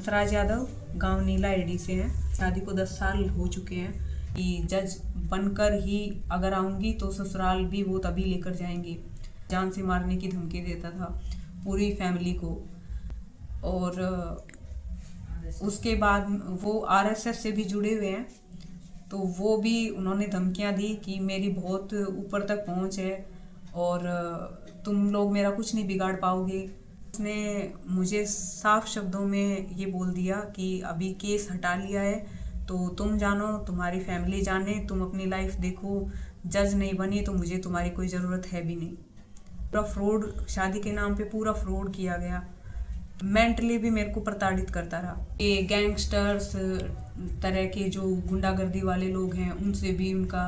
हंसराज यादव, गांव नीला एडी से हैं। शादी को 10 साल हो चुके हैं कि जज बनकर ही अगर आऊँगी तो ससुराल भी वो तभी लेकर जाएंगे। जान से मारने की धमकी देता था पूरी फैमिली को। और उसके बाद वो आरएसएस से भी जुड़े हुए हैं, तो वो भी उन्होंने धमकियां दी कि मेरी बहुत ऊपर तक पहुंच है और तुम लोग मेरा कुछ नहीं बिगाड़ पाओगे। उसने मुझे साफ शब्दों में ये बोल दिया कि अभी केस हटा लिया है तो तुम जानो, तुम्हारी फैमिली जाने, तुम अपनी लाइफ देखो, जज नहीं बनी तो मुझे तुम्हारी कोई ज़रूरत है भी नहीं। पूरा फ्रॉड, शादी के नाम पे पूरा फ्रॉड किया गया। मेंटली भी मेरे को प्रताड़ित करता रहा। ये गैंगस्टर्स तरह के जो गुंडागर्दी वाले लोग हैं उनसे भी उनका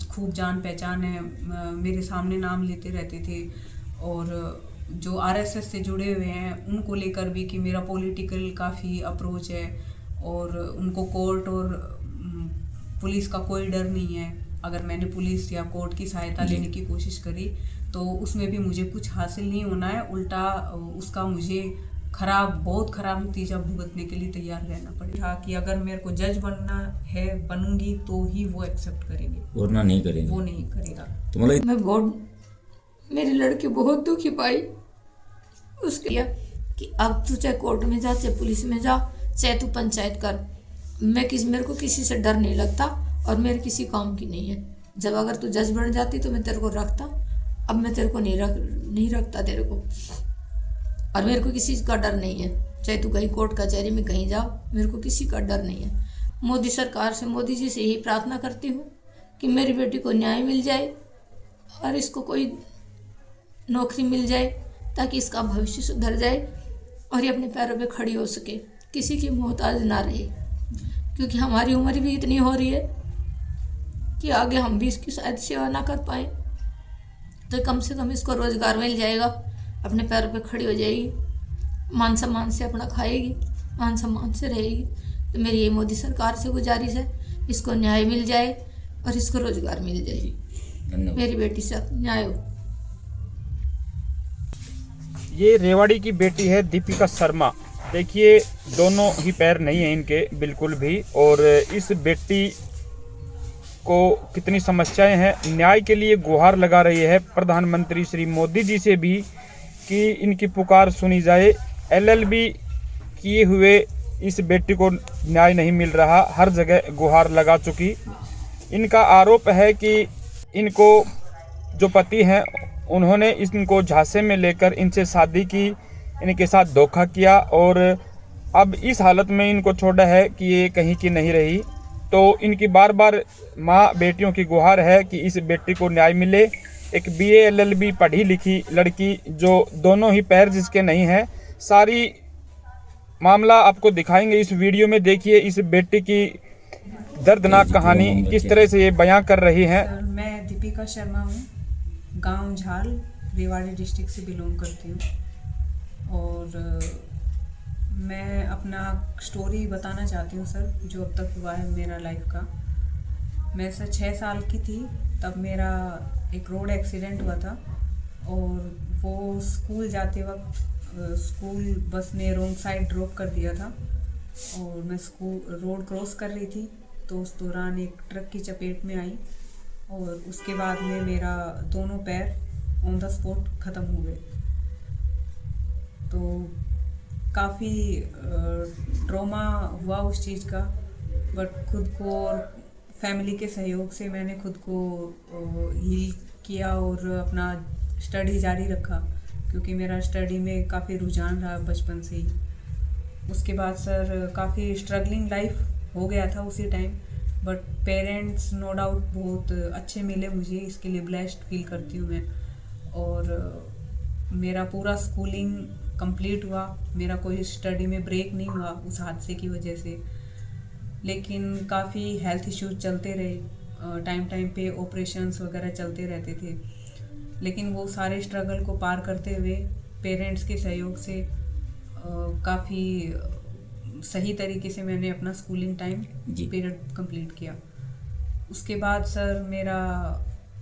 खूब जान पहचान है। मेरे सामने नाम लेते रहते थे। और जो आरएसएस से जुड़े हुए हैं उनको लेकर भी कि मेरा पॉलिटिकल काफ़ी अप्रोच है और उनको कोर्ट और पुलिस का कोई डर नहीं है। अगर मैंने पुलिस या कोर्ट की सहायता लेने की कोशिश करी तो उसमें भी मुझे कुछ हासिल नहीं होना है, उल्टा उसका मुझे बहुत खराब नतीजा भुगतने के लिए तैयार रहना पड़ेगा। कि अगर मेरे को जज बनना है, बनूंगी तो ही वो एक्सेप्ट करेंगे, वरना नहीं करेंगे। वो नहीं करेगा। तो मतलब मैं बहुत, मेरी लड़की बहुत दुखी पाई उसके कि अब तू चाहे कोर्ट में जा, चाहे पुलिस में जा, चाहे तू पंचायत कर, मेरे को किसी से डर नहीं लगता और मेरे किसी काम की नहीं है। जब अगर तू जज बन जाती तो मैं तेरे को रखता, अब मैं तेरे को नहीं रखता तेरे को। और मेरे को किसी का डर नहीं है, चाहे तू कहीं कोर्ट कचहरी में कहीं जाओ, मेरे को किसी का डर नहीं है। मोदी सरकार से, मोदी जी से यही प्रार्थना करती हूँ कि मेरी बेटी को न्याय मिल जाए और इसको कोई नौकरी मिल जाए ताकि इसका भविष्य सुधर जाए और ये अपने पैरों पे खड़ी हो सके, किसी की मोहताज ना रहे। क्योंकि हमारी उम्र भी इतनी हो रही है कि आगे हम भी इसकी शायद सेवा ना कर पाए, तो कम से कम इसको रोजगार मिल जाएगा, अपने पैरों पे खड़ी हो जाएगी, मान सम्मान से अपना खाएगी, मान सम्मान से रहेगी। तो मेरी ये मोदी सरकार से गुजारिश है, इसको न्याय मिल जाए और इसको रोजगार मिल जाए, मेरी बेटी से न्याय हो। ये रेवाड़ी की बेटी है दीपिका शर्मा। देखिए दोनों ही पैर नहीं है इनके बिल्कुल भी, और इस बेटी को कितनी समस्याएं हैं। न्याय के लिए गुहार लगा रही है प्रधानमंत्री श्री मोदी जी से भी कि इनकी पुकार सुनी जाए। एलएलबी किए हुए इस बेटी को न्याय नहीं मिल रहा, हर जगह गुहार लगा चुकी। इनका आरोप है कि इनको जो पति हैं उन्होंने इनको झांसे में लेकर इनसे शादी की, इनके साथ धोखा किया और अब इस हालत में इनको छोड़ा है कि ये कहीं की नहीं रही। तो इनकी बार बार माँ बेटियों की गुहार है कि इस बेटी को न्याय मिले। एक BA LLB पढ़ी लिखी लड़की जो दोनों ही पैर जिसके नहीं है। सारी मामला आपको दिखाएंगे इस वीडियो में। देखिए इस बेटी की दर्दनाक कहानी किस तरह से ये बयां कर रही हैं। मैं दीपिका शर्मा हूँ, गांव झाल, रेवाड़ी डिस्ट्रिक्ट से बिलोंग करती हूँ। और मैं अपना स्टोरी बताना चाहती हूँ सर, जो अब तक हुआ है मेरा लाइफ का। मैं सर 6 साल की थी तब मेरा एक रोड एक्सीडेंट हुआ था और वो स्कूल जाते वक्त स्कूल बस ने रॉन्ग साइड ड्रॉप कर दिया था और मैं स्कूल रोड क्रॉस कर रही थी तो उस दौरान एक ट्रक की चपेट में आई और उसके बाद में मेरा दोनों पैर ऑन द स्पॉट ख़त्म हो गए। तो काफ़ी ट्रॉमा हुआ उस चीज़ का, बट खुद को और फैमिली के सहयोग से मैंने खुद को हील किया और अपना स्टडी जारी रखा, क्योंकि मेरा स्टडी में काफ़ी रुझान रहा बचपन से ही। उसके बाद सर काफ़ी स्ट्रगलिंग लाइफ हो गया था उसी time, but parents know doubt बहुत अच्छे मिले मुझे, इसके लिए ब्लेस्ड फील करती हूँ मैं। और मेरा पूरा स्कूलिंग कंप्लीट हुआ, मेरा कोई स्टडी में ब्रेक नहीं हुआ उस हादसे की वजह से। लेकिन काफ़ी हेल्थ इश्यूज चलते रहे, टाइम पे ऑपरेशंस वगैरह चलते रहते थे। लेकिन वो सारे स्ट्रगल को पार करते हुए पेरेंट्स के सहयोग से काफ़ी सही तरीके से मैंने अपना स्कूलिंग टाइम पीरियड कंप्लीट किया। उसके बाद सर मेरा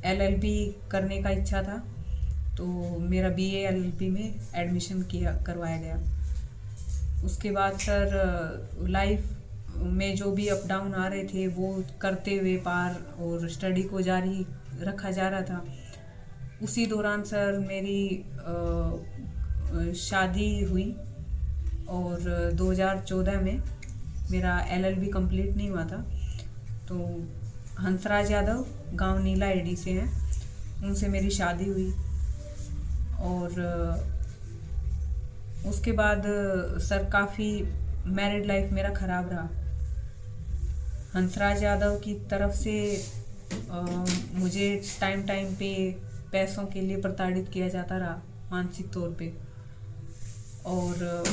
LLB करने का इच्छा था, तो मेरा BA LLB में एडमिशन करवाया गया। उसके बाद सर लाइफ में जो भी अप डाउन आ रहे थे वो करते हुए पार और स्टडी को जारी रखा जा रहा था। उसी दौरान सर मेरी शादी हुई और 2014 में मेरा LLB कंप्लीट नहीं हुआ था। तो हंसराज यादव गांव नीला एडी से हैं, उनसे मेरी शादी हुई और उसके बाद सर काफ़ी मैरिड लाइफ मेरा ख़राब रहा। हंसराज यादव की तरफ से मुझे टाइम टाइम पे पैसों के लिए प्रताड़ित किया जाता रहा मानसिक तौर पे। और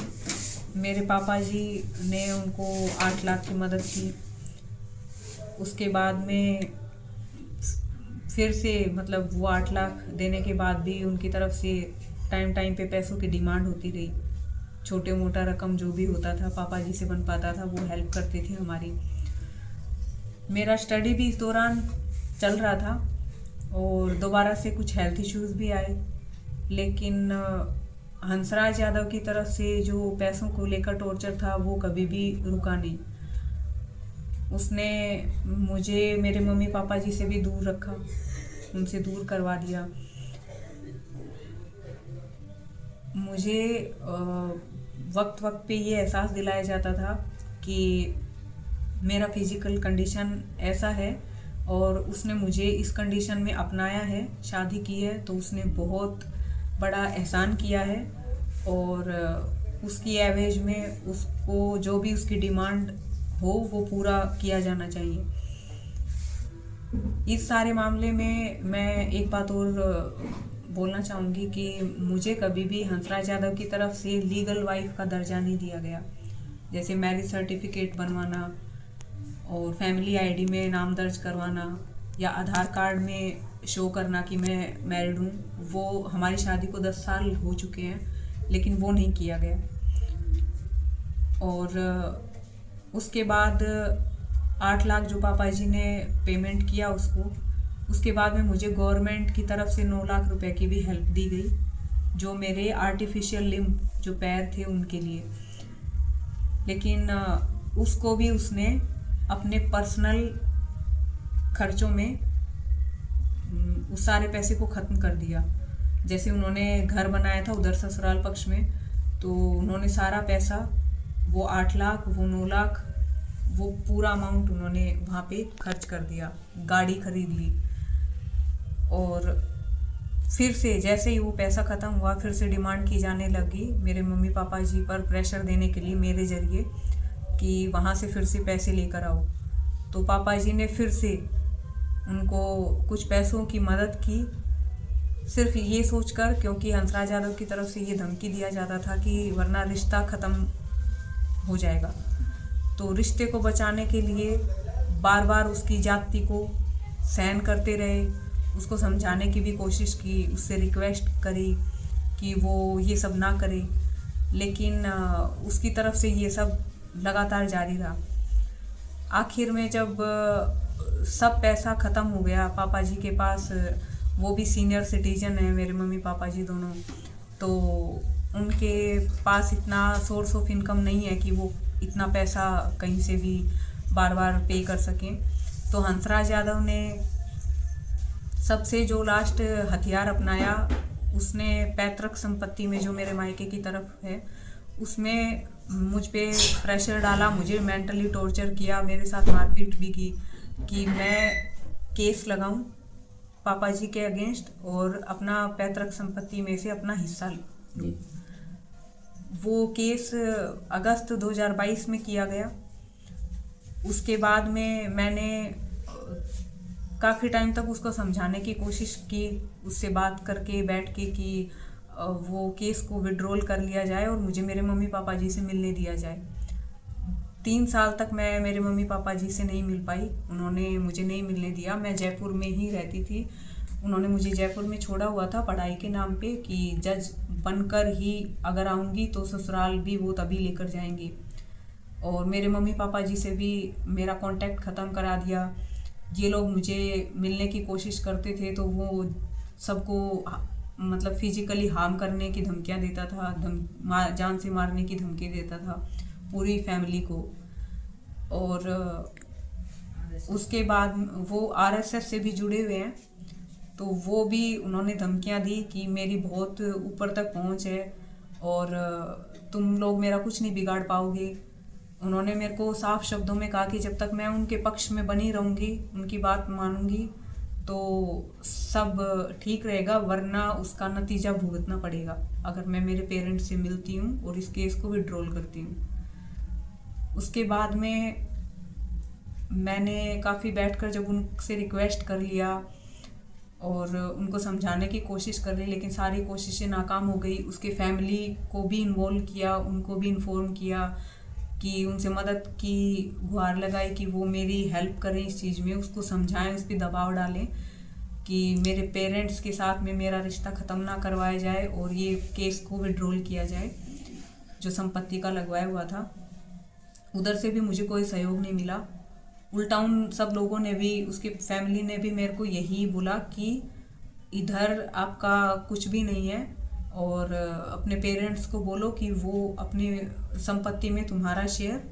मेरे पापा जी ने उनको 8 लाख की मदद की। उसके बाद में फिर से मतलब वो 8 लाख देने के बाद भी उनकी तरफ से टाइम टाइम पे पैसों की डिमांड होती रही। छोटे मोटा रकम जो भी होता था पापा जी से बन पाता था वो हेल्प करते थे हमारी। मेरा स्टडी भी इस दौरान चल रहा था और दोबारा से कुछ हेल्थ इश्यूज भी आए, लेकिन हंसराज यादव की तरफ से जो पैसों को लेकर टॉर्चर था वो कभी भी रुका नहीं। उसने मुझे मेरे मम्मी पापा जी से भी दूर रखा, उनसे दूर करवा दिया। मुझे वक्त वक्त पे ये एहसास दिलाया जाता था कि मेरा फिजिकल कंडीशन ऐसा है और उसने मुझे इस कंडीशन में अपनाया है, शादी की है, तो उसने बहुत बड़ा एहसान किया है और उसकी एवरेज में उसको जो भी उसकी डिमांड हो वो पूरा किया जाना चाहिए। इस सारे मामले में मैं एक बात और बोलना चाहूँगी कि मुझे कभी भी हंसराज यादव की तरफ से लीगल वाइफ का दर्जा नहीं दिया गया। जैसे मैरिज सर्टिफिकेट बनवाना और फैमिली आईडी में नाम दर्ज करवाना या आधार कार्ड में शो करना कि मैं मैरिड हूँ, वो हमारी शादी को 10 साल हो चुके हैं लेकिन वो नहीं किया गया। और उसके बाद 8 लाख जो पापा जी ने पेमेंट किया उसके बाद में मुझे गवर्नमेंट की तरफ से 9 लाख रुपए की भी हेल्प दी गई, जो मेरे आर्टिफिशियल लिम्ब जो पैर थे उनके लिए। लेकिन उसको भी उसने अपने पर्सनल खर्चों में उस सारे पैसे को ख़त्म कर दिया। जैसे उन्होंने घर बनाया था उधर ससुराल पक्ष में, तो उन्होंने सारा पैसा वो 8 लाख वो 9 लाख वो पूरा अमाउंट उन्होंने वहाँ पे खर्च कर दिया, गाड़ी खरीद ली। और फिर से जैसे ही वो पैसा ख़त्म हुआ फिर से डिमांड की जाने लगी मेरे मम्मी पापा जी पर प्रेशर देने के लिए मेरे ज़रिए कि वहाँ से फिर से पैसे लेकर आओ। तो पापा जी ने फिर से उनको कुछ पैसों की मदद की, सिर्फ ये सोचकर, क्योंकि हंसराज यादव की तरफ से ये धमकी दिया जाता था कि वरना रिश्ता ख़त्म हो जाएगा। तो रिश्ते को बचाने के लिए बार बार उसकी जाति को सहन करते रहे, उसको समझाने की भी कोशिश की, उससे रिक्वेस्ट करी कि वो ये सब ना करे, लेकिन उसकी तरफ से ये सब लगातार जारी रहा। आखिर में जब सब पैसा ख़त्म हो गया पापा जी के पास, वो भी सीनियर सिटीजन हैं मेरे मम्मी पापा जी दोनों, तो उनके पास इतना सोर्स ऑफ इनकम नहीं है कि वो इतना पैसा कहीं से भी बार बार पे कर सकें। तो हंसराज यादव ने सबसे जो लास्ट हथियार अपनाया, उसने पैतृक संपत्ति में जो मेरे मायके की तरफ है उसमें मुझ पे प्रेशर डाला, मुझे मेंटली टॉर्चर किया, मेरे साथ मारपीट भी की कि मैं केस लगाऊं पापा जी के अगेंस्ट और अपना पैतृक संपत्ति में से अपना हिस्सा लूं। वो केस अगस्त 2022 में किया गया। उसके बाद में मैंने काफ़ी टाइम तक उसको समझाने की कोशिश की, उससे बात करके बैठ के कि वो केस को विड्रॉल कर लिया जाए और मुझे मेरे मम्मी पापा जी से मिलने दिया जाए। 3 साल तक मैं मेरे मम्मी पापा जी से नहीं मिल पाई, उन्होंने मुझे नहीं मिलने दिया। मैं जयपुर में ही रहती थी, उन्होंने मुझे जयपुर में छोड़ा हुआ था पढ़ाई के नाम पे कि जज बनकर ही अगर आऊँगी तो ससुराल भी वो तभी लेकर जाएंगे। और मेरे मम्मी पापा जी से भी मेरा कांटेक्ट ख़त्म करा दिया। ये लोग मुझे मिलने की कोशिश करते थे तो वो सबको मतलब फिजिकली हार्म करने की धमकियां देता था, जान से मारने की धमकी देता था पूरी फैमिली को। और उसके बाद वो आरएसएस से भी जुड़े हुए हैं, तो वो भी उन्होंने धमकियां दी कि मेरी बहुत ऊपर तक पहुंच है और तुम लोग मेरा कुछ नहीं बिगाड़ पाओगे। उन्होंने मेरे को साफ शब्दों में कहा कि जब तक मैं उनके पक्ष में बनी रहूँगी, उनकी बात मानूंगी, तो सब ठीक रहेगा, वरना उसका नतीजा भुगतना पड़ेगा अगर मैं मेरे पेरेंट्स से मिलती हूँ और इस केस को विड्रॉल करती हूँ। उसके बाद में मैंने काफ़ी बैठकर जब उनसे रिक्वेस्ट कर लिया और उनको समझाने की कोशिश कर रही, लेकिन सारी कोशिशें नाकाम हो गई। उसके फैमिली को भी इन्वॉल्व किया, उनको भी इन्फॉर्म किया कि उनसे मदद की गुहार लगाई कि वो मेरी हेल्प करें इस चीज़ में, उसको समझाएं, उस पर दबाव डालें कि मेरे पेरेंट्स के साथ में मेरा रिश्ता ख़त्म ना करवाया जाए और ये केस को विड्रॉल किया जाए जो संपत्ति का लगवाया हुआ था। उधर से भी मुझे कोई सहयोग नहीं मिला। उल्टा उन सब लोगों ने भी, उसकी फैमिली ने भी मेरे को यही बोला कि इधर आपका कुछ भी नहीं है और अपने पेरेंट्स को बोलो कि वो अपनी संपत्ति में तुम्हारा शेयर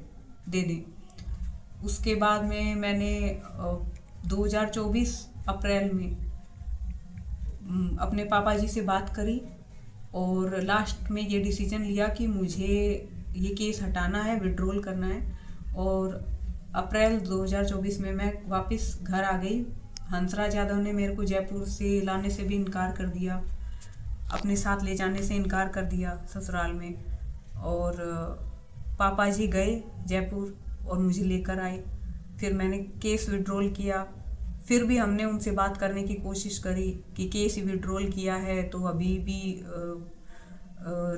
दे दें। उसके बाद में मैंने 2024 अप्रैल में अपने पापा जी से बात करी और लास्ट में ये डिसीजन लिया कि मुझे ये केस हटाना है, विड्रॉल करना है। और अप्रैल 2024 में मैं वापस घर आ गई। हंसराज यादव ने मेरे को जयपुर से लाने से भी इनकार कर दिया, अपने साथ ले जाने से इनकार कर दिया ससुराल में। और पापा जी गए जयपुर और मुझे लेकर आए। फिर मैंने केस विड्रॉल किया। फिर भी हमने उनसे बात करने की कोशिश करी कि केस विड्रॉल किया है तो अभी भी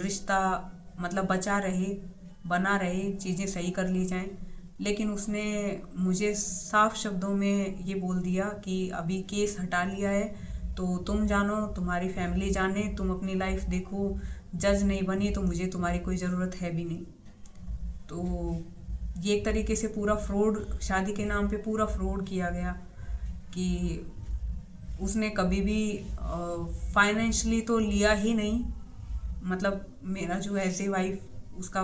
रिश्ता मतलब बचा रहे, बना रहे, चीज़ें सही कर ली जाएं। लेकिन उसने मुझे साफ शब्दों में ये बोल दिया कि अभी केस हटा लिया है तो तुम जानो, तुम्हारी फैमिली जाने, तुम अपनी लाइफ देखो, जज नहीं बनी तो मुझे तुम्हारी कोई ज़रूरत है भी नहीं। तो ये एक तरीके से पूरा फ्रॉड, शादी के नाम पे पूरा फ्रॉड किया गया कि उसने कभी भी फाइनेंशियली तो लिया ही नहीं, मतलब मेरा जो एज ए वाइफ उसका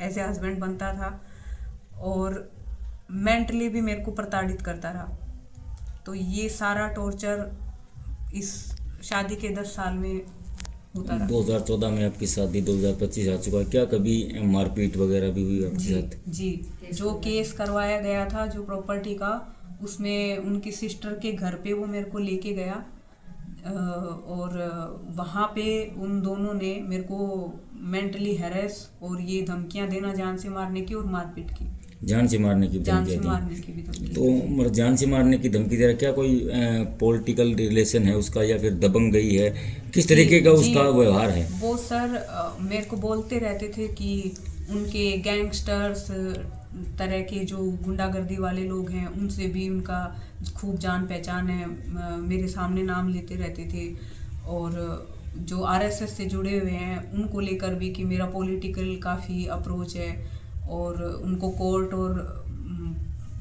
एज ए हस्बैंड बनता था, और मेंटली भी मेरे को प्रताड़ित करता रहा। तो ये सारा टॉर्चर इस शादी के 10 साल में होता रहा। 2014 में आपकी शादी 2025 आ चुका है, क्या कभी मारपीट वगैरह भी हुई आपके साथ? जी, जो केस करवाया गया था जो प्रॉपर्टी का, उसमें उनकी सिस्टर के घर पे वो मेरे को लेके गया और वहाँ पे उन दोनों ने मेरे को मेंटली हैरेस और ये धमकियाँ देना, जान से मारने की और मारपीट की। जान से मारने की जान से धमकी मारने की भी धमकी। तो जान से मारने की धमकी दे रहा, क्या कोई पॉलिटिकल रिलेशन है उसका या फिर दबंग गई है, किस तरीके का उसका व्यवहार है? वो सर मेरे को बोलते रहते थे कि उनके गैंगस्टर्स तरह के जो गुंडागर्दी वाले लोग हैं उनसे भी उनका खूब जान पहचान है, मेरे सामने नाम लेते रहते थे। और जो आरएसएस से जुड़े हुए हैं उनको लेकर भी कि मेरा पॉलिटिकल काफ़ी अप्रोच है और उनको कोर्ट और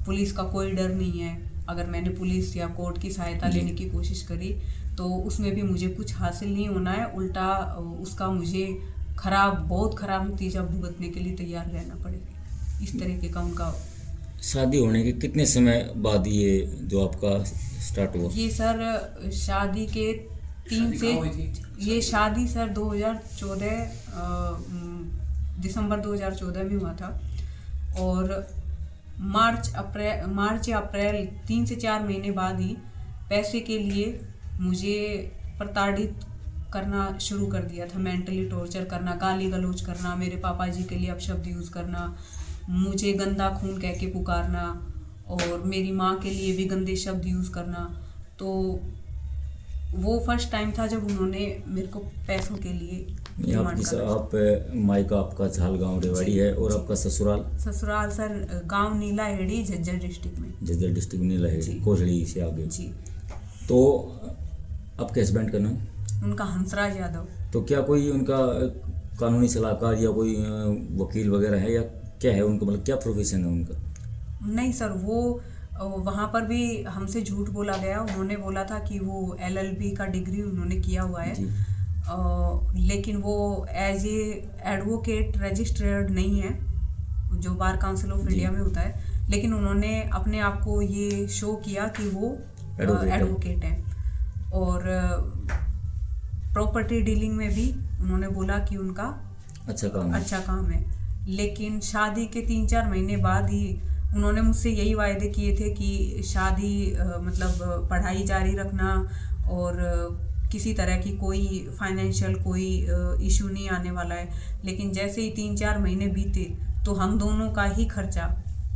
पुलिस का कोई डर नहीं है। अगर मैंने पुलिस या कोर्ट की सहायता लेने की कोशिश करी तो उसमें भी मुझे कुछ हासिल नहीं होना है, उल्टा उसका मुझे बहुत ख़राब नतीजा भुगतने के लिए तैयार रहना पड़ेगा। इस तरीके का उनका। शादी होने के कितने समय बाद ये जो आपका स्टार्ट हुआ? ये सर शादी के 3 से, ये शादी सर 2014 दिसंबर 2014 में हुआ था और मार्च या अप्रैल 3 से 4 महीने बाद ही पैसे के लिए मुझे प्रताड़ित करना शुरू कर दिया था, मेंटली टॉर्चर करना, गाली गलौज करना, मेरे पापा जी के लिए अपशब्द यूज़ करना, मुझे गंदा खून कह के पुकारना और मेरी माँ के लिए भी गंदे शब्द यूज़ करना। तो वो फर्स्ट टाइम था जब उन्होंने मेरे को पैसों के लिए डिमांड करा। आप मायका आपका झालगांव रेवाड़ी है और आपका ससुराल सर गांव नीलाहेड़ी, झज्जर डिस्ट्रिक्ट में। झज्जर डिस्ट्रिक्ट नीलाहेड़ी, कोसड़ी से आगे जी। तो आपके हस्बैंड का नाम? उनका हंसराज यादव। तो क्या कोई उनका कानूनी सलाहकार या कोई वकील वगैरह है या क्या है उनका, मतलब क्या प्रोफेशन है उनका? नहीं सर, वो वहाँ पर भी हमसे झूठ बोला गया। उन्होंने बोला था कि वो LLB का डिग्री उन्होंने किया हुआ है, लेकिन वो एज ए एडवोकेट रजिस्टर्ड नहीं है, जो बार काउंसिल ऑफ इंडिया में होता है, लेकिन उन्होंने अपने आप को ये शो किया कि वो एडवोकेट है। और प्रॉपर्टी डीलिंग में भी उन्होंने बोला कि उनका अच्छा काम है। लेकिन शादी के 3-4 महीने बाद ही उन्होंने मुझसे यही वायदे किए थे कि शादी मतलब पढ़ाई जारी रखना और किसी तरह की कोई फाइनेंशियल कोई इशू नहीं आने वाला है। लेकिन जैसे ही 3-4 महीने बीते तो हम दोनों का ही खर्चा,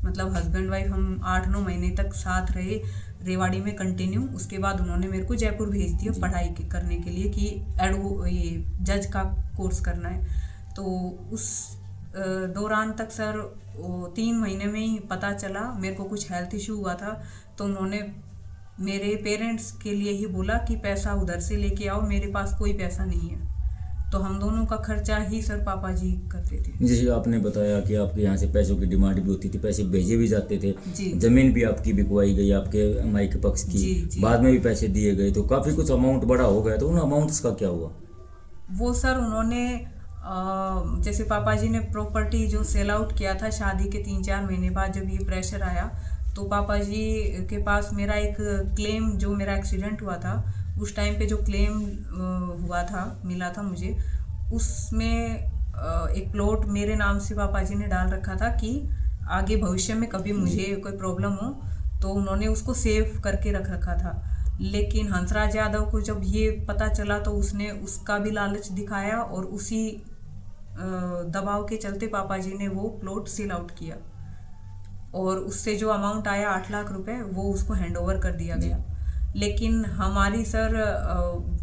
मतलब हस्बैंड वाइफ हम 8-9 महीने तक साथ रहे रेवाड़ी में कंटिन्यू। उसके बाद उन्होंने मेरे को जयपुर भेज दिया पढ़ाई करने के लिए कि ये जज का कोर्स करना है। तो उस दौरान तक सर 3 महीने में ही पता चला मेरे को कुछ हेल्थ इशू हुआ था। तो उन्होंने मेरे पेरेंट्स के लिए ही बोला कि पैसा उधर से लेके आओ, मेरे पास कोई पैसा नहीं है। तो हम दोनों का खर्चा ही सर पापा जी करते थे। जैसे आपने बताया कि आपके यहाँ से पैसों की डिमांड भी होती थी, पैसे भेजे भी जाते थे, जी। जमीन भी आपकी बिकवाई गई आपके माई के पक्ष की, जी। बाद में भी पैसे दिए गए, तो काफ़ी कुछ अमाउंट बड़ा हो गया। तो उन अमाउंट्स का क्या हुआ? वो सर उन्होंने जैसे पापा जी ने प्रॉपर्टी जो सेल आउट किया था शादी के 3-4 महीने बाद, जब ये प्रेशर आया तो पापा जी के पास मेरा एक क्लेम, जो मेरा एक्सीडेंट हुआ था उस टाइम पे जो क्लेम हुआ था, मिला था मुझे, उसमें एक प्लॉट मेरे नाम से पापा जी ने डाल रखा था कि आगे भविष्य में कभी मुझे कोई प्रॉब्लम हो तो उन्होंने उसको सेव करके रख रखा था। लेकिन हंसराज यादव को जब ये पता चला तो उसने उसका भी लालच दिखाया और उसी दबाव के चलते पापा जी ने वो प्लॉट सेल आउट किया और उससे जो अमाउंट आया 8 लाख रुपए वो उसको हैंड ओवर कर दिया गया। लेकिन हमारी सर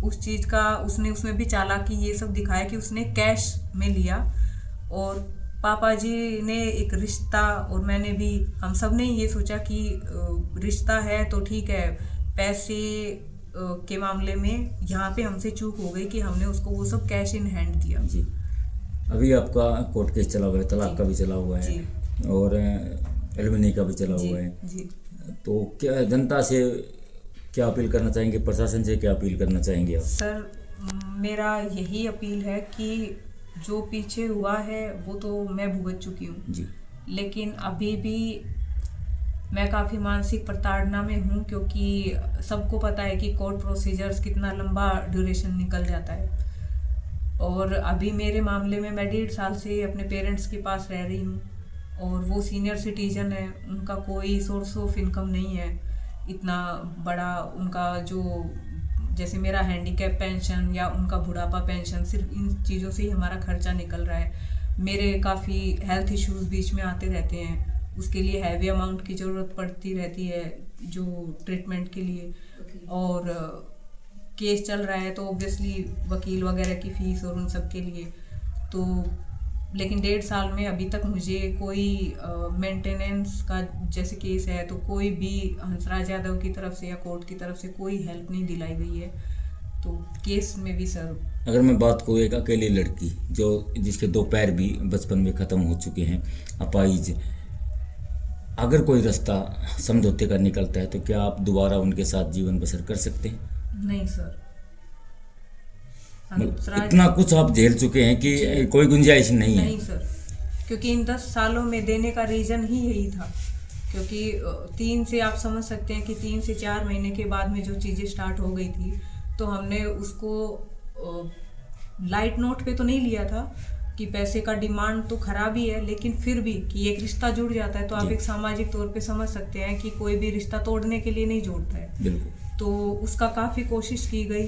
उस चीज़ का उसमें भी चालाकी ये सब दिखाया कि उसने कैश में लिया और पापा जी ने एक रिश्ता और मैंने भी, हम सब ने ये सोचा कि रिश्ता है तो ठीक है, पैसे के मामले में यहाँ पे हमसे चूक हो गई कि हमने उसको वो सब कैश इन हैंड दिया। जी। अभी आपका कोर्ट केस चला हुआ है, तलाक का भी चला हुआ है और एलिमनी का भी चला हुआ है। जी। तो क्या जनता से क्या अपील करना चाहेंगे, प्रशासन से क्या अपील करना चाहेंगे आप? सर मेरा यही अपील है कि जो पीछे हुआ है वो तो मैं भुगत चुकी हूँ जी, लेकिन अभी भी मैं काफ़ी मानसिक प्रताड़ना में हूँ, क्योंकि सबको पता है कि कोर्ट प्रोसीजर्स कितना लंबा ड्यूरेशन निकल जाता है। और अभी मेरे मामले में मैं 1.5 साल से अपने पेरेंट्स के पास रह रही हूँ और वो सीनियर सिटीजन है, उनका कोई सोर्स ऑफ इनकम नहीं है इतना बड़ा। उनका जो जैसे मेरा हैंडीकैप पेंशन या उनका बुढ़ापा पेंशन, सिर्फ इन चीज़ों से ही हमारा खर्चा निकल रहा है। मेरे काफ़ी हेल्थ इश्यूज बीच में आते रहते हैं, उसके लिए हैवी अमाउंट की ज़रूरत पड़ती रहती है जो ट्रीटमेंट के लिए। और केस चल रहा है तो ऑब्वियसली वकील वगैरह की फ़ीस और उन सब के लिए तो, लेकिन 1.5 साल में अभी तक मुझे कोई मेंटेनेंस का जैसे केस है तो कोई भी हंसराज यादव की तरफ से या कोर्ट की तरफ से कोई हेल्प नहीं दिलाई गई है। तो केस में भी सर, अगर मैं बात करूँ एक अकेली लड़की जो जिसके 2 पैर भी बचपन में ख़त्म हो चुके हैं, अपाहिज, अगर कोई रास्ता समझौते का निकलता है तो क्या आप दोबारा उनके साथ जीवन बसर कर सकते हैं? नहीं सर, इतना कुछ आप झेल चुके हैं कि कोई गुंजाइश नहीं है? नहीं सर, क्योंकि इन 10 सालों में देने का रीज़न ही यही था। क्योंकि 3 से आप समझ सकते हैं कि 3 से 4 महीने के बाद में जो चीज़ें स्टार्ट हो गई थी तो हमने उसको लाइट नोट पे तो नहीं लिया था कि पैसे का डिमांड तो खराब ही है, लेकिन फिर भी कि एक रिश्ता जुड़ जाता है तो आप एक सामाजिक तौर पे समझ सकते हैं कि कोई भी रिश्ता तोड़ने के लिए नहीं जोड़ता है। बिल्कुल। तो उसका काफ़ी कोशिश की गई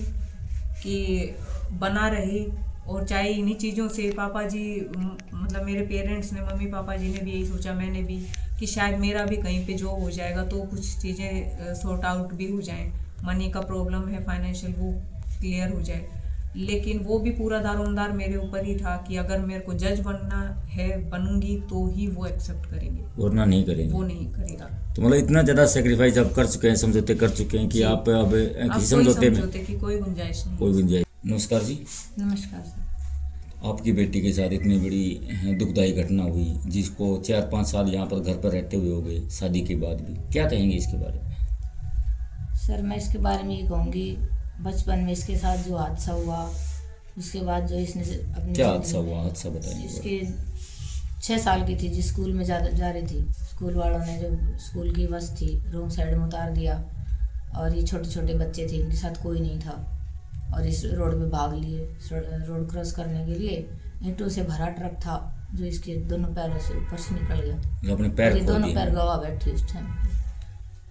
कि बना रहे, और चाहे इन्हीं चीज़ों से पापा जी, मतलब मेरे पेरेंट्स ने, मम्मी पापा जी ने भी यही सोचा, मैंने भी, कि शायद मेरा भी कहीं पे जॉब हो जाएगा तो कुछ चीज़ें सॉर्ट आउट भी हो जाएं, मनी का प्रॉब्लम है फाइनेंशियल वो क्लियर हो जाए। लेकिन वो भी पूरा दारोमदार मेरे ऊपर ही था कि अगर मेरे को जज बनना है, बनूंगी तो ही वो एक्सेप्ट करेंगे, वरना नहीं करेंगे, वो नहीं करेगा। तो मतलब इतना ज़्यादा सेक्रीफाइस आप कर चुके हैं, समझौते कर चुके हैं कि आप अब किसी समझौते में की कोई गुंजाइश नहीं, कोई गुंजाइश। नमस्कार जी। नमस्कार सर। आपकी बेटी के साथ इतनी बड़ी दुखदायी घटना हुई, जिसको 4-5 साल यहाँ पर घर पर रहते हुए हो गए शादी के बाद भी, क्या कहेंगे इसके बारे में? सर मैं इसके बारे में ये कहूँगी, बचपन में इसके साथ जो हादसा हुआ उसके बाद जो इसने अपनी क्या हादसा हुआ, हादसा बताइए। इसके 6 साल की थी, जिस स्कूल में जा रही थी, स्कूल वालों ने जो स्कूल की बस थी रॉन्ग साइड में उतार दिया और ये छोटे छोटे बच्चे थे, इनके साथ कोई नहीं था और इस रोड पे भाग लिए। रोड क्रॉस करने के लिए ईंटों से भरा ट्रक था जो इसके दोनों पैरों से ऊपर से निकल गया। जो अपने पैर ये खो दोनों दिए। पैर गवा बैठी उस टाइम।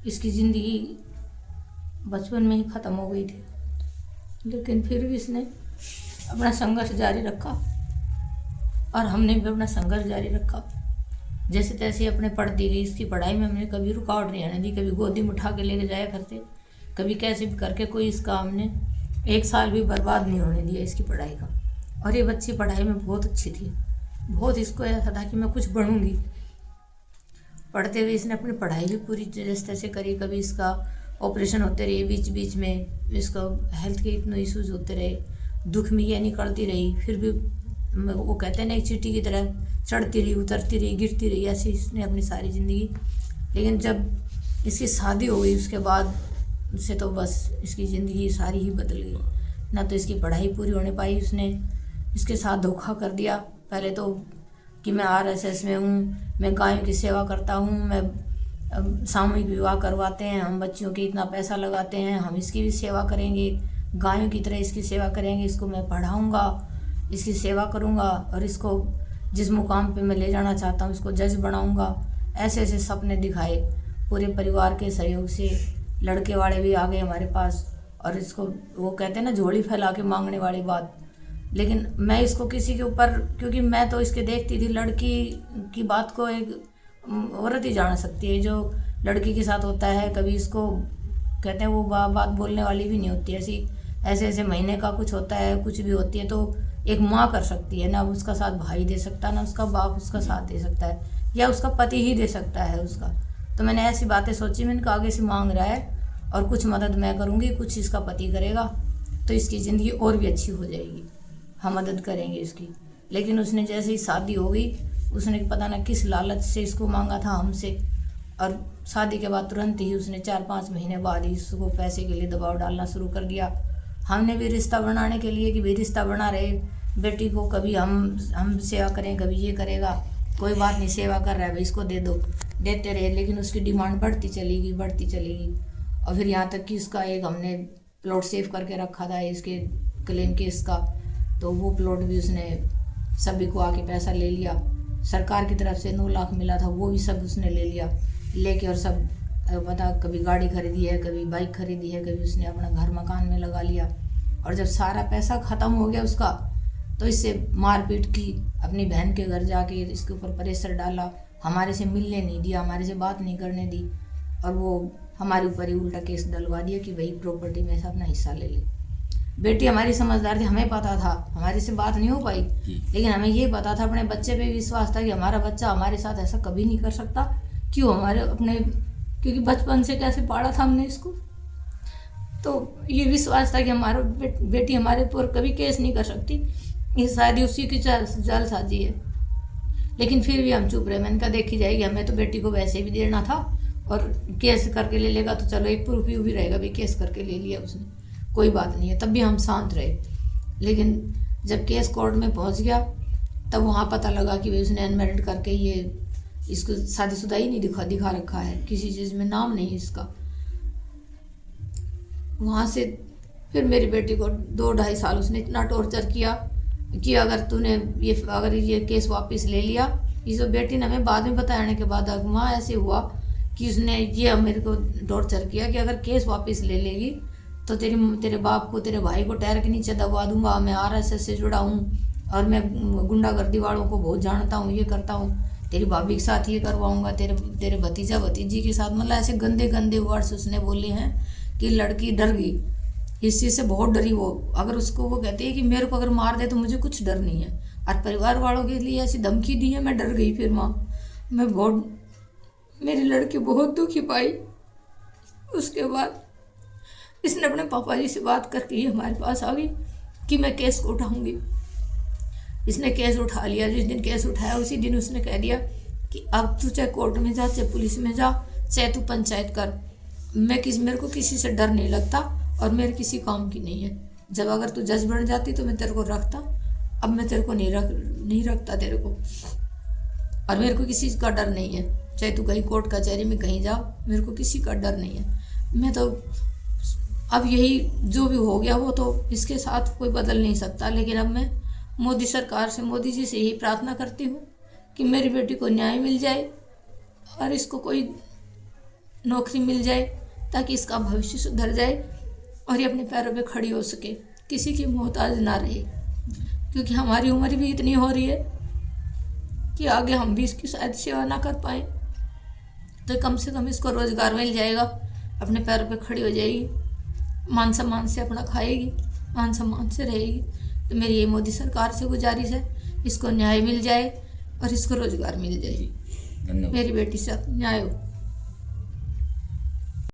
इसकी ज़िंदगी बचपन में ही ख़त्म हो गई थी, लेकिन फिर भी इसने अपना संघर्ष जारी रखा और हमने भी अपना संघर्ष जारी रखा। जैसे तैसे अपने पढ़ती गई। इसकी पढ़ाई में हमने कभी रुकावट नहीं आने दी, कभी गोदी में उठा के लेके जाया करते, कभी कैसे भी करके कोई इसका हमने 1 साल भी बर्बाद नहीं होने दिया इसकी पढ़ाई का। और ये बच्ची पढ़ाई में बहुत अच्छी थी, बहुत इसको ऐसा था कि मैं कुछ बनूंगी। पढ़ते हुए इसने अपनी पढ़ाई भी पूरी जैसे तैसे करी। कभी इसका ऑपरेशन होते रहे, बीच बीच में इसका हेल्थ के इतने इश्यूज होते रहे, दुख में ये निकलती रही, फिर भी वो कहते हैं ना एक चींटी की तरह चढ़ती रही, उतरती रही, गिरती रही, ऐसी इसने अपनी सारी ज़िंदगी। लेकिन जब इसकी शादी हो गई उसके बाद से तो बस इसकी ज़िंदगी सारी ही बदल गई। ना तो इसकी पढ़ाई पूरी होने पाई, उसने इसके साथ धोखा कर दिया। पहले तो कि मैं RSS में हूँ, मैं गायों की सेवा करता हूँ, मैं सामूहिक विवाह करवाते हैं, हम बच्चियों की इतना पैसा लगाते हैं, हम इसकी भी सेवा करेंगे, गायों की तरह इसकी सेवा करेंगे, इसको मैं पढ़ाऊँगा, इसकी सेवा करूँगा और इसको जिस मुकाम पे मैं ले जाना चाहता हूँ इसको जज बनाऊँगा। ऐसे ऐसे सपने दिखाए। पूरे परिवार के सहयोग से लड़के वाले भी आ गए हमारे पास और इसको वो कहते हैं ना झोली फैला के मांगने वाली बात। लेकिन मैं इसको किसी के ऊपर, क्योंकि मैं तो इसके देखती थी, लड़की की बात को एक औरत ही जान सकती है। जो लड़की के साथ होता है कभी इसको कहते हैं वो बात बोलने वाली भी नहीं होती। ऐसे ऐसे महीने का कुछ होता है, कुछ भी होती है तो एक माँ कर सकती है ना, उसका साथ भाई दे सकता है, ना उसका बाप उसका साथ दे सकता है, या उसका पति ही दे सकता है उसका। तो मैंने ऐसी बातें सोची, मैंने कहा आगे से मांग रहा है और कुछ मदद मैं करूँगी, कुछ इसका पति करेगा तो इसकी ज़िंदगी और भी अच्छी हो जाएगी, हम मदद करेंगे इसकी। लेकिन उसने जैसे ही शादी हो गई, उसने पता ना किस लालच से इसको मांगा था हमसे, और शादी के बाद तुरंत ही उसने 4-5 महीने बाद ही इसको पैसे के लिए दबाव डालना शुरू कर दिया। हमने भी रिश्ता बनाने के लिए कि भाई रिश्ता बना रहे, बेटी को कभी हम सेवा करें, कभी ये करेगा, कोई बात नहीं, सेवा कर रहा है भाई इसको दे दो, देते रहे। लेकिन उसकी डिमांड बढ़ती चलेगी और फिर यहाँ तक कि इसका एक हमने प्लॉट सेव करके रखा था इसके क्लेम केस का, तो वो प्लॉट भी उसने सभी को आके पैसा ले लिया। सरकार की तरफ से 9 लाख मिला था, वो भी सब उसने ले लिया, लेके और सब पता कभी गाड़ी खरीदी है, कभी बाइक खरीदी है, कभी उसने अपना घर मकान में लगा लिया। और जब सारा पैसा ख़त्म हो गया उसका, तो इससे मारपीट की, अपनी बहन के घर जाके इसके ऊपर प्रेशर डाला, हमारे से मिलने नहीं दिया, हमारे से बात नहीं करने दी, और वो हमारे ऊपर ही उल्टा केस डलवा दिया कि भाई प्रॉपर्टी में से अपना हिस्सा ले ले। बेटी हमारी समझदार थी, हमें पता था, हमारे से बात नहीं हो पाई, लेकिन हमें ये पता था, अपने बच्चे पे विश्वास था कि हमारा बच्चा हमारे साथ ऐसा कभी नहीं कर सकता। क्यों हमारे अपने, क्योंकि बचपन से कैसे पाला था हमने इसको, तो ये विश्वास था कि हमारा बेटी हमारे ऊपर कभी केस नहीं कर सकती, ये शायद उसी की जालसाजी है। लेकिन फिर भी हम चुप रहे। मैंने कहा देखी जाएगी, हमें तो बेटी को वैसे भी देना था, और केस करके ले लेगा तो चलो एक प्रूफ भी रहेगा भी केस करके ले लिया उसने, कोई बात नहीं है, तब भी हम शांत रहे। लेकिन जब केस कोर्ट में पहुंच गया तब वहाँ पता लगा कि भाई उसने अनमेरिड करके ये इसको शादीशुदा ही नहीं दिखा रखा है, किसी चीज़ में नाम नहीं इसका। वहाँ से फिर मेरी बेटी को 2-2.5 साल उसने इतना टॉर्चर किया कि अगर ये केस वापस ले लिया, इस बेटी ने हमें बाद में बताने के बाद वहाँ ऐसे हुआ कि उसने ये मेरे को टॉर्चर किया कि अगर केस वापस ले लेगी तो तेरे बाप को, तेरे भाई को टायर के नीचे दबा दूंगा, मैं RSS से जुड़ा हूँ और मैं गुंडागर्दी वालों को बहुत जानता हूँ, ये करता हूँ, तेरी भाभी के साथ ये करवाऊँगा, तेरे भतीजा भतीजी के साथ, मतलब ऐसे गंदे गंदे वर्ड्स उसने बोले हैं कि लड़की डर गई इस चीज़ से, बहुत डरी वो। अगर उसको वो कहती है कि मेरे को अगर मार दे तो मुझे कुछ डर नहीं है, और परिवार वालों के लिए ऐसी धमकी दी है, मैं डर गई। फिर मैं बहुत, मेरी लड़की बहुत दुखी पाई। उसके बाद इसने अपने पापा जी से बात करके हमारे पास आ गई कि मैं केस को उठाऊंगी। इसने केस उठा लिया। जिस दिन केस उठाया उसी दिन उसने कह दिया कि अब तू चाहे कोर्ट में जा, चाहे पुलिस में जा, चाहे तू पंचायत कर, मेरे को किसी से डर नहीं लगता और मेरे किसी काम की नहीं है। जब अगर तू जज बन जाती तो मैं तेरे को रखता, अब मैं तेरे को नहीं रखता तेरे को। और मेरे को किसी का डर नहीं है, चाहे तू कहीं कोर्ट कचहरी में कहीं जाओ, मेरे को किसी का डर नहीं है। मैं तो अब यही जो भी हो गया वो तो इसके साथ कोई बदल नहीं सकता, लेकिन अब मैं मोदी सरकार से, मोदी जी से यही प्रार्थना करती हूँ कि मेरी बेटी को न्याय मिल जाए और इसको कोई नौकरी मिल जाए ताकि इसका भविष्य सुधर जाए और ये अपने पैरों पे खड़ी हो सके, किसी की मोहताज ना रहे। क्योंकि हमारी उम्र भी इतनी हो रही है कि आगे हम भी इसकी शायद सेवा ना कर पाएँ, तो कम से कम इसको रोज़गार मिल जाएगा, अपने पैरों पे खड़ी हो जाएगी, मान सम्मान से अपना खाएगी, मान सम्मान से रहेगी। तो मेरी ये मोदी सरकार से गुजारिश है, इसको न्याय मिल जाए और इसको रोज़गार मिल जाए, धन्यवाद। मेरी बेटी से न्याय हो।